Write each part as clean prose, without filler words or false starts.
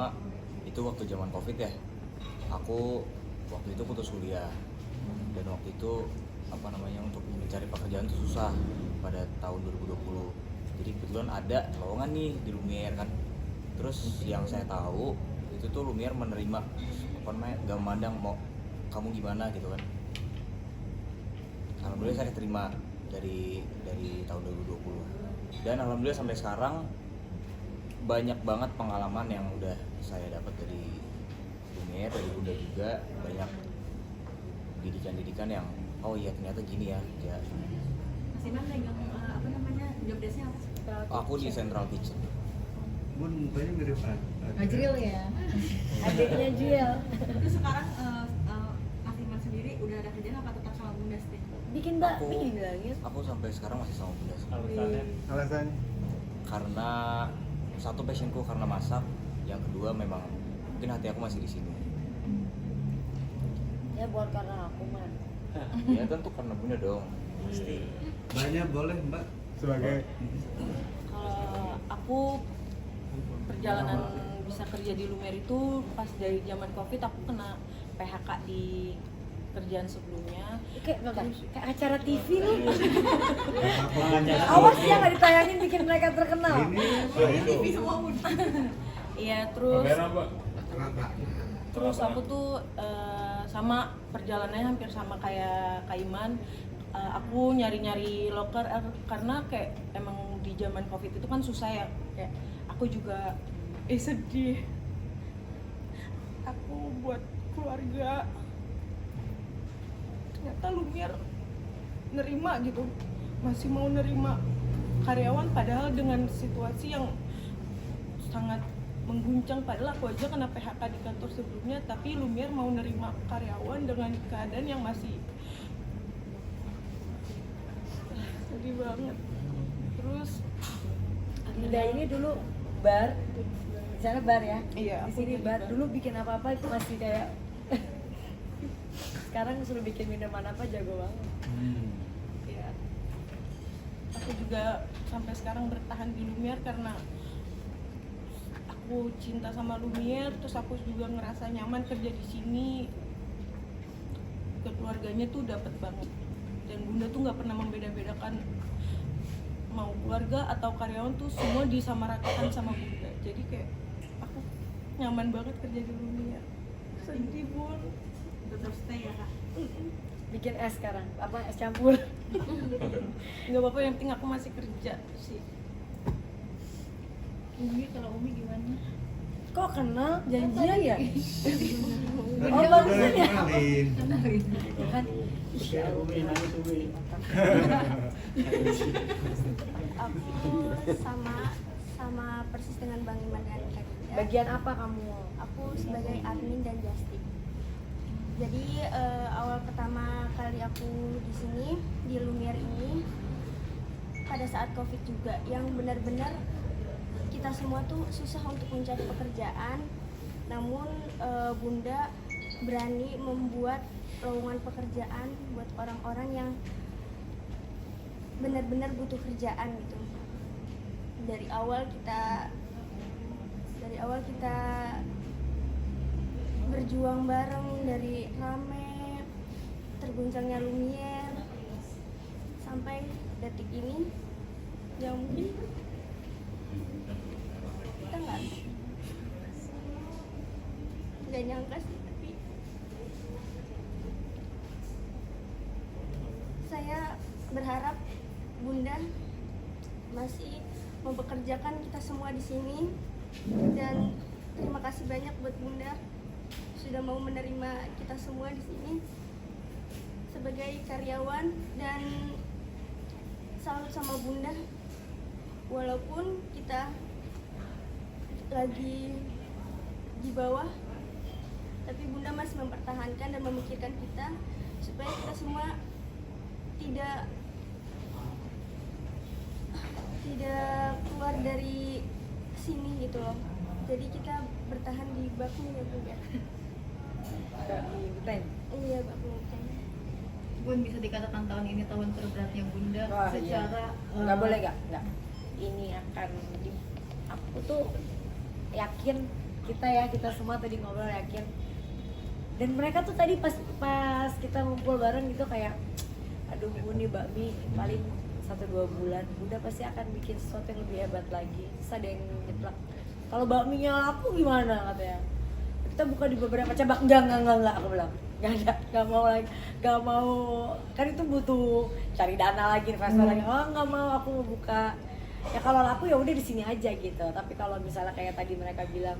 pertama itu waktu zaman COVID ya. Aku waktu itu putus kuliah. Dan waktu itu untuk mencari pekerjaan itu susah pada tahun 2020. Jadi kebetulan ada lowongan nih di Lumiere kan. Terus yang saya tahu itu tuh Lumiere menerima gak memandang mau kamu gimana gitu kan. Alhamdulillah saya terima dari tahun 2020. Dan alhamdulillah sampai sekarang banyak banget pengalaman yang udah saya dapat dari Lumiere, dari Bunda juga. Banyak didikan-didikan yang oh iya ternyata gini ya. Mas Iman pegang job desk-nya apa? Aku di Central Kitchen. Bun, mukanya mirip Ajril ya, adiknya Jil. Terus sekarang Mas Iman sendiri udah ada kerjaan apa tetap sama Bunda Stay? Bikin bilangin. Aku sampai sekarang masih sama Bunda sih. Alasannya? Karena satu passionku karena masak, yang kedua memang mungkin hati aku masih di sini. Ya buat karena aku man. Ya tentu karena Bunda dong. Pasti. Banyak boleh Mbak sebagai Kalau aku perjalanan bisa kerja di Lumiere itu pas dari zaman COVID aku kena PHK di kerjaan sebelumnya. Kayak acara TV nih. Awas ya nggak ditayangin bikin mereka terkenal. TV semua Bun. Iya terus aku tuh sama perjalanannya hampir sama kayak Kaiman. Aku nyari-nyari loker karena kayak emang di zaman COVID itu kan susah ya, kayak aku juga sedih. Aku buat keluarga ternyata Lumiere nerima gitu, masih mau nerima karyawan padahal dengan situasi yang sangat mengguncang. Padahal aku aja kena PHK di kantor sebelumnya, tapi Lumiere mau nerima karyawan dengan keadaan yang masih sedih banget. Terus Bunda ini dulu bar, di sana bar ya? Iya, Di aku sini jadi bar. bar. Dulu bikin apa-apa itu masih kayak sekarang suruh bikin minuman apa jago banget. ya aku juga sampai sekarang bertahan di Lumiere karena aku cinta sama Lumiere. Terus aku juga ngerasa nyaman kerja di sini, keluarganya tuh dapat banget. Dan Bunda tuh nggak pernah membeda-bedakan mau keluarga atau karyawan, tuh semua disamaratakan sama Bunda. Jadi kayak aku nyaman banget kerja di Lumiere. Sedih Bun. Tetap stay ya Kak. Bikin es sekarang, apa es campur. Nggak apa-apa, yang penting aku masih kerja sih. Kalau Umi gimana? Kok kenal janjian ya? Oh barusan ya? Kan Aku sama persis dengan Bang Iman dan Kak Dinda. bagian apa kamu? Aku sebagai admin dan justik. Jadi awal pertama kali aku di sini di Lumiere ini pada saat COVID juga, yang benar-benar kita semua tuh susah untuk mencari pekerjaan. Namun Bunda berani membuat lowongan pekerjaan buat orang-orang yang benar-benar butuh kerjaan gitu. Dari awal kita berjuang bareng, dari rame terguncangnya Lumiere sampai detik ini yang mungkin kita nggak nyangka sih, tapi saya berharap Bunda masih mempekerjakan kita semua di sini. Dan terima kasih banyak buat Bunda sudah mau menerima kita semua di sini sebagai karyawan. Dan salut sama Bunda, walaupun kita lagi di bawah, tapi Bunda masih mempertahankan dan memikirkan kita supaya kita semua tidak keluar dari sini gitu loh. Jadi kita bertahan di Bakmi ya Bu ya. Di Buten. Iya Bakmi. Bun, bisa dikatakan tahun ini tahun terberatnya Bunda Wah, secara iya. Nggak boleh nggak. Ini akan aku tuh yakin kita semua tadi ngobrol yakin. Dan mereka tuh tadi pas kita ngumpul bareng gitu kayak, aduh Bu nih Mbak Mi paling 1-2 bulan udah pasti akan bikin sesuatu yang lebih hebat lagi. Terus ada yang nyeplak, kalau bakminya laku gimana katanya, kita buka di beberapa cabang. Enggak, aku bilang nggak mau lagi, nggak mau, kan itu butuh cari dana lagi, investor lagi. Oh nggak mau, aku mau buka ya kalau laku ya udah di sini aja gitu. Tapi kalau misalnya kayak tadi mereka bilang,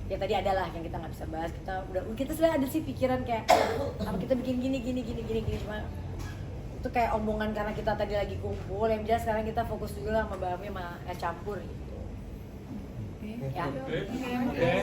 ya tadi adalah yang kita nggak bisa bahas, kita sudah ada sih pikiran kayak apa kita bikin gini cuma itu kayak omongan karena kita tadi lagi kumpul. Yang jelas sekarang kita fokus dulu sama bakmi sama es campur gitu. Ya. Oke.